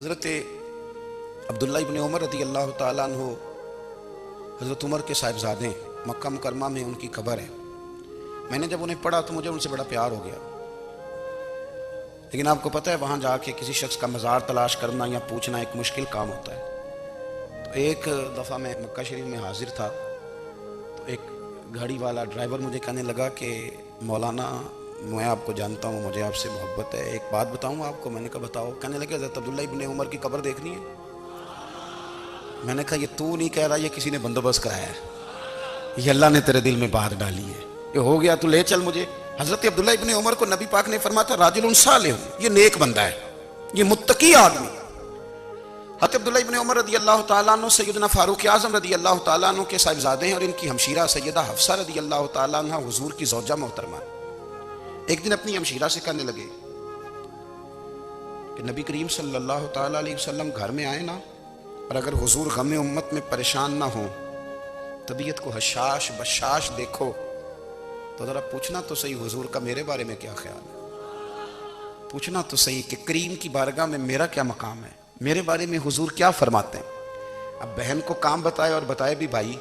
हज़रत अब्दुल्ला इब्न उमर रज़ी अल्लाह ताला अन्हु हज़रत उमर के साहिबजादे, मक्का मुकरमा में उनकी खबर है। मैंने जब उन्हें पढ़ा तो मुझे उनसे बड़ा प्यार हो गया। लेकिन आपको पता है वहाँ जाके किसी शख्स का मज़ार तलाश करना या पूछना एक मुश्किल काम होता है। तो एक दफ़ा मैं मक्का शरीफ में हाजिर था तो एक गाड़ी वाला ड्राइवर मुझे कहने लगा कि मौलाना मैं आपको जानता हूँ, मुझे आपसे मोहब्बत है, एक बात बताऊँ आपको। मैंने कहा बताओ। कहने लगे हज़रत अब्दुल्ला इब्न उमर की कब्र देखनी है। मैंने कहा ये तू नहीं कह रहा, ये किसी ने बंदोबस्त कराया है, ये अल्लाह ने तेरे दिल में बात डाली है, ये हो गया तू ले चल मुझे। हज़रत अब्दुल्ला इब्न उमर को नबी पाक ने फरमाया था राजुल सालिह, ये नेक बंदा है, ये मुत्तकी आदमी। हज़रत अब्दुल्ला इब्न उमर रज़ी अल्लाह ताला अन्हु सैयदना फारूक आज़म रज़ी अल्लाह ताला अन्हु के साहिबजादे हैं और इनकी हमशीरा सैयदा हफ्सा रज़ी अल्लाह ताला अन्हा हुजूर की ज़ौजा मोहतरमा। एक दिन अपनी हमशीरा से कहने लगे कि नबी करीम सल्लल्लाहु ताला अलैहि वसल्लम घर में आए ना, और अगर हुजूर गम उम्मत में परेशान ना हो, तबीयत को हशाश बशाश देखो, तो ज़रा पूछना तो सही हुजूर का मेरे बारे में क्या ख्याल है। पूछना तो सही कि करीम की बारगाह में मेरा क्या मकाम है, मेरे बारे में हुजूर क्या फरमाते हैं। अब बहन को काम बताए और बताए भी भाई,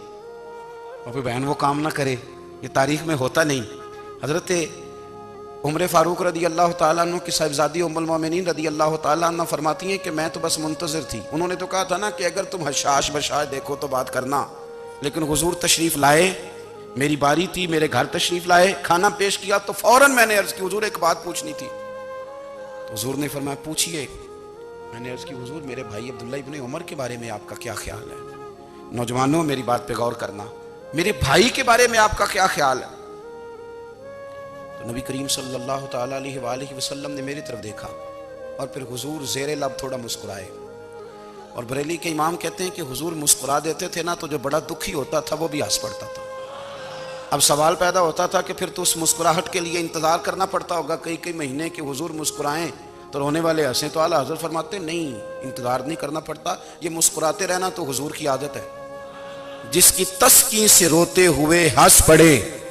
और फिर बहन वो काम ना करे, ये तारीख में होता नहीं। हज़रत उमर फारूक रदी अल्लाह ताला अन्हु की साहिबजादी उम्मुल मोमिनीन रदी अल्लाह ताला अन्हा फरमाती हैं कि मैं तो बस मुंतज़िर थी। उन्होंने तो कहा था ना कि अगर तुम हशाश बशाश देखो तो बात करना, लेकिन हुजूर तशरीफ़ लाए, मेरी बारी थी, मेरे घर तशरीफ़ लाए, खाना पेश किया तो फ़ौरन मैंने अर्ज़ की हुजूर एक बात पूछनी थी। तो हुजूर ने फरमाया पूछिए। मैंने अर्ज़ की हुजूर मेरे भाई अब्दुल्ला इब्न उमर के बारे में आपका क्या ख्याल है। नौजवानों मेरी बात पे गौर करना, मेरे भाई के बारे में आपका क्या ख्याल है। तो नबी करीम सल्लल्लाहु ताला अलैहि वसल्लम ने मेरी तरफ देखा और फिर हुजूर ज़ेरे लब थोड़ा मुस्कुराए। और बरेली के इमाम कहते हैं कि हुजूर मुस्कुरा देते थे ना तो जो बड़ा दुखी होता था वो भी हंस पड़ता था। अब सवाल पैदा होता था कि फिर तो उस मुस्कुराहट के लिए इंतज़ार करना पड़ता होगा कई कई महीने कि हुजूर मुस्कुराएं तो रोने वाले हंसें। तो आला हज़रत फरमाते नहीं, इंतज़ार नहीं करना पड़ता, ये मुस्कुराते रहना तो हुजूर की आदत है। जिसकी तस्कीन से रोते हुए हंस पड़े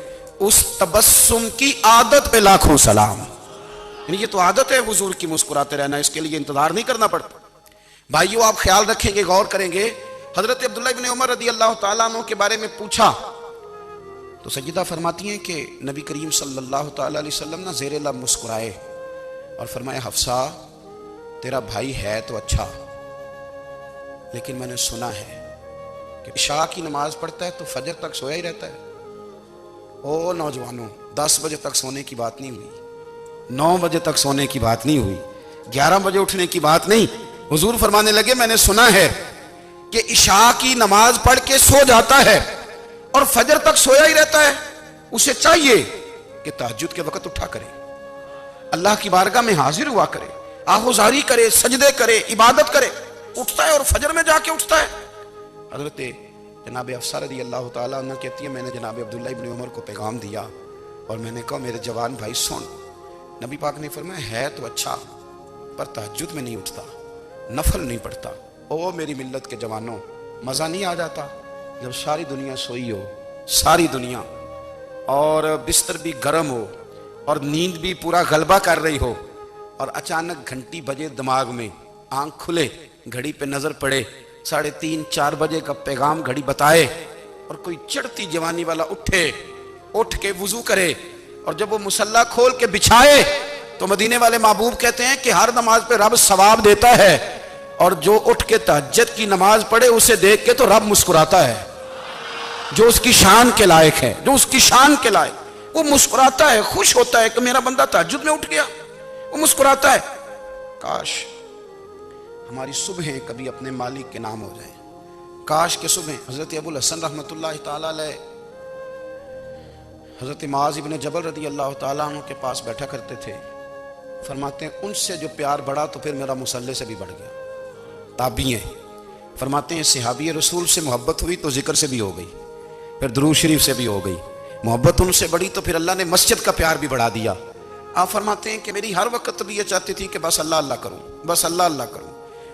उस तबस्सुम की आदत पे लाखों सलाम। यानी ये तो आदत है हुजूर की मुस्कुराते रहना, इसके लिए इंतजार नहीं करना पड़ता। भाइयों आप ख्याल रखेंगे, गौर करेंगे। हजरत अब्दुल्ला इब्न उमर रज़ी अल्लाह ताला अन्हु के बारे में पूछा तो सज्जिदा फरमाती हैं कि नबी करीम सल्लल्लाहु ताला अलैहि वसल्लम ना ज़ेरे लब मुस्कुराए और फरमाया हफ्सा तेरा भाई है तो अच्छा, लेकिन मैंने सुना है कि इशा की नमाज पढ़ता है तो फजर तक सोया ही रहता है। ओ नौजवानों, 10 बजे तक सोने की बात नहीं हुई, 9 बजे तक सोने की बात नहीं हुई, 11 बजे उठने की बात नहीं। हुजूर फरमाने लगे मैंने सुना है कि इशा की नमाज पढ़ के सो जाता है और फजर तक सोया ही रहता है। उसे चाहिए कि तहज्जुद के वक्त उठा करे, अल्लाह की बारगाह में हाजिर हुआ करे, आहुजारी करे, सजदे करे, इबादत करे। उठता है और फजर में जाके उठता है। हजरत जनाब हफ्सा रज़ी अल्लाह ताला अन्हा कहती है मैंने जनाब अब्दुल्ला इब्न उमर को पैगाम दिया और मैंने कहा मेरे जवान भाई सुन, नबी पाक ने फरमाया है तो अच्छा पर तहज्जुद में नहीं उठता, नफल नहीं पढ़ता। ओ मेरी मिल्लत के जवानों, मज़ा नहीं आ जाता जब सारी दुनिया सोई हो, सारी दुनिया, और बिस्तर भी गर्म हो और नींद भी पूरा गलबा कर रही हो, और अचानक घंटी बजे दिमाग में, आंख खुले, घड़ी पे नजर पड़े 3:30-4 बजे का पैगाम घड़ी बताए, और कोई चढ़ती जवानी वाला उठे, उठ के वुजू करे, और जब वो मुसल्ला खोल के बिछाए तो मदीने वाले महबूब कहते हैं कि हर नमाज पे रब सवाब देता है, और जो उठ के तहज्जुद की नमाज पढ़े उसे देख के तो रब मुस्कुराता है। जो उसकी शान के लायक है, जो उसकी शान के लायक, वो मुस्कुराता है, खुश होता है कि मेरा बंदा तहज्जुद में उठ गया, वो मुस्कुराता है। काश हमारी सुबहें कभी अपने मालिक के नाम हो जाएं। काश के सुबह हजरत अबुल हसन रहमतुल्लाह ताला अलैह हजरत मुआज़ इब्न जबल रदी अल्लाह ताला अन्हु के पास बैठा करते थे। फरमाते हैं उनसे जो प्यार बढ़ा तो फिर मेरा मुसल्ले से भी बढ़ गया। ताबी हैं, फरमाते हैं सहाबी रसूल से मोहब्बत हुई तो जिक्र से भी हो गई, फिर दुरूद शरीफ से भी हो गई। मोहब्बत उनसे बढ़ी तो फिर अल्लाह ने मस्जिद का प्यार भी बढ़ा दिया। आप फरमाते हैं कि मेरी हर वक्त भी ये चाहती थी कि बस अल्लाह अल्लाह करूँ, बस अल्लाह अल्लाह करूँ,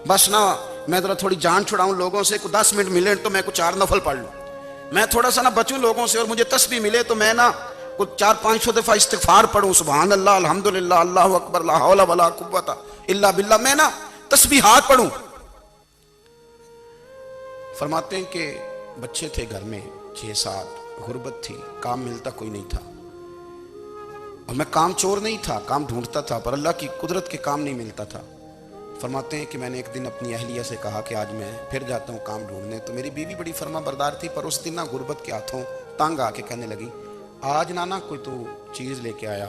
बस ना मैं जरा थोड़ी जान छुड़ाऊँ लोगों से, 10 मिनट मिले तो मैं कुछ 4 नफल पढ़ लूँ, मैं थोड़ा सा ना बचूँ लोगों से, और मुझे तस्बीह मिले तो मैं ना कुछ 400-500 दफ़ा इस्तिग़फ़ार पढ़ूँ, सुभान अल्लाह, अल्हम्दुलिल्लाह, अल्लाहु अकबर, ला हौला वला कुव्वता इल्ला बिल्लाह। मैं ना तस्बीहात पढ़ूं। फरमाते हैं कि बच्चे थे घर में 6-7, गुर्बत थी, काम मिलता कोई नहीं था, और मैं काम चोर नहीं था, काम ढूंढता था, पर अल्लाह की कुदरत के काम नहीं मिलता था। फरमाते हैं कि मैंने एक दिन अपनी अहलिया से कहा कि आज मैं फिर जाता हूँ काम ढूंढने। तो मेरी बीवी बड़ी फरमा बरदार थी, पर उस दिन ना गुर्बत के हाथों तंग आके कहने लगी, आज ना कोई तू चीज़ लेके आया।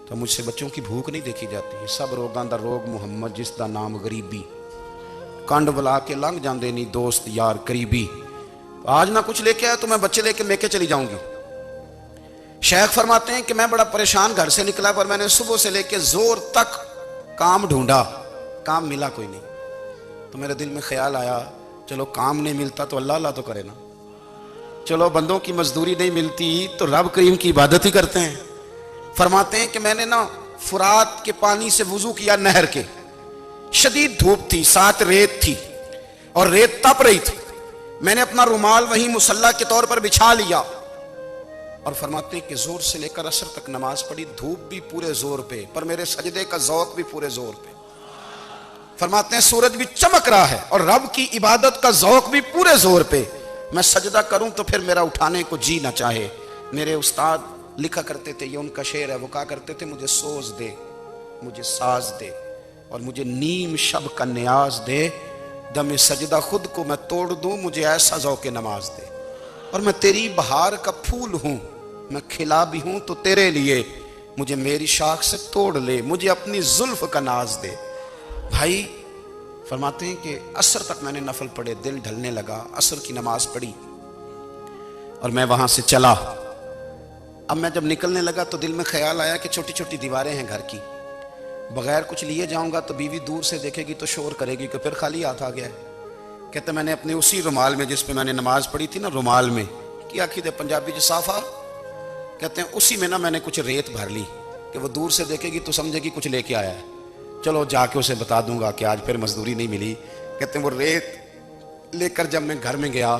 तो मुझसे बच्चों की भूख नहीं देखी जाती, सब रोगां दा रोग मुहम्मद जिसका नाम गरीबी, कंड बुला के लंघ जाते नहीं दोस्त यार करीबी। आज ना कुछ लेके आया तो मैं बच्चे लेके चली जाऊंगी। शेख फरमाते हैं कि मैं बड़ा परेशान घर से निकला, पर मैंने सुबह से लेके जोर तक काम ढूंढा, काम मिला कोई नहीं। तो मेरे दिल में ख्याल आया, चलो काम नहीं मिलता तो अल्लाह अल्लाह तो करे ना, चलो बंदों की मजदूरी नहीं मिलती तो रब करीम की इबादत ही करते हैं। फरमाते हैं कि मैंने ना फुरात के पानी से वुजू किया, नहर के, शदीद धूप थी, साथ रेत थी और रेत तप रही थी। मैंने अपना रुमाल वहीं मुसल्ला के तौर पर बिछा लिया और फरमाते हैं कि जोर से लेकर असर तक नमाज पढ़ी, धूप भी पूरे जोर पे, पर मेरे सजदे का ज़ौक़ भी पूरे जोर पे। फरमाते हैं सूरज भी चमक रहा है और रब की इबादत का ज़ौक़ भी पूरे जोर पे। मैं सजदा करूं तो फिर मेरा उठाने को जी ना चाहे। मेरे उस्ताद लिखा करते थे, ये उनका शेर है, वो कहा करते थे, मुझे सोज दे, मुझे साज दे और मुझे नीम शब का न्याज दे, दमे सजदा खुद को मैं तोड़ दूं, मुझे ऐसा ज़ौक़े नमाज दे। और मैं तेरी बहार का फूल हूं, मैं खिला भी हूं तो तेरे लिए, मुझे मेरी शाख से तोड़ ले, मुझे अपनी जुल्फ का नाज दे। भाई फरमाते हैं कि असर तक मैंने नफल पढ़े, दिल ढलने लगा, असर की नमाज पढ़ी और मैं वहां से चला। अब मैं जब निकलने लगा तो दिल में ख्याल आया कि छोटी छोटी दीवारें हैं घर की, बगैर कुछ लिए जाऊंगा तो बीवी दूर से देखेगी तो शोर करेगी कि फिर खाली हाथ आ गया है। कहते मैंने अपने उसी रुमाल में जिस पे मैंने नमाज पढ़ी थी ना, रुमाल में क्या आखिर पंजाबी जो साफा कहते हैं, उसी में ना मैंने कुछ रेत भर ली कि वो दूर से देखेगी तो समझेगी कुछ लेके आया है, चलो जाके उसे बता दूंगा कि आज फिर मजदूरी नहीं मिली। कहते हैं वो रेत लेकर जब मैं घर में गया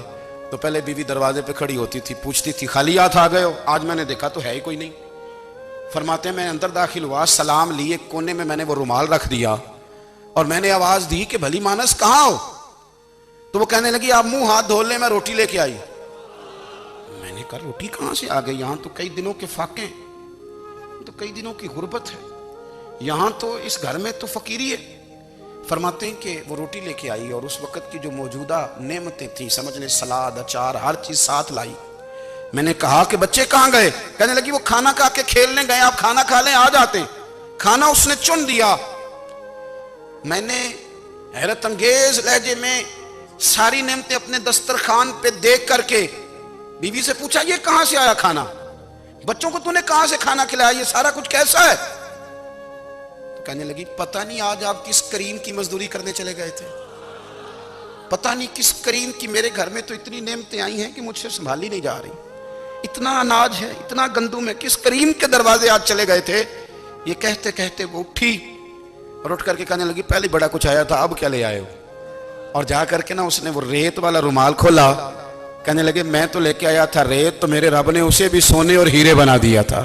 तो पहले बीवी दरवाजे पे खड़ी होती थी, पूछती थी खाली हाथ आ गए हो? आज मैंने देखा तो है ही कोई नहीं। फरमाते हैं मैं अंदर दाखिल हुआ, सलाम लिए, कोने में मैंने वो रुमाल रख दिया और मैंने आवाज दी कि भली मानस कहाँ हो? तो वो कहने लगी आप मुंह हाथ धो ले, मैं रोटी लेके आई। मैंने कहा रोटी कहां से आ गई? यहां तो कई दिनों के फाके, तो कई दिनों की गुर्बत है, यहां तो इस घर में तो फकीरी है। फरमाते हैं कि वो रोटी लेके आई और उस वक्त की जो मौजूदा नेमतें थी, समझ लें सलाद अचार हर चीज साथ लाई। मैंने कहा कि बच्चे कहां गए? कहने लगी वो खाना खा के खेलने गए, आप खाना खा लें आ जाते। खाना उसने चुन दिया। मैंने हैरत अंगेज लहजे में सारी नेमतें अपने दस्तरखान पे देख करके बीवी से पूछा ये कहां से आया खाना? बच्चों को तूने कहां से खाना खिलाया? ये सारा कुछ कैसा है? तो कहने लगी पता नहीं आज आप किस करीम की मजदूरी करने चले गए थे, पता नहीं किस करीम की। मेरे घर में तो इतनी नेमतें आई हैं कि मुझसे संभाली नहीं जा रही, इतना अनाज है, इतना गंदुम है, किस करीम के दरवाजे आज चले गए थे? ये कहते कहते वो उठी और उठ करके कहने लगी पहले बड़ा कुछ आया था, अब क्या ले आए हो? और जा करके ना उसने वो रेत वाला रुमाल खोला। कहने लगे मैं तो लेके आया था रेत, तो मेरे रब ने उसे भी सोने और हीरे बना दिया था।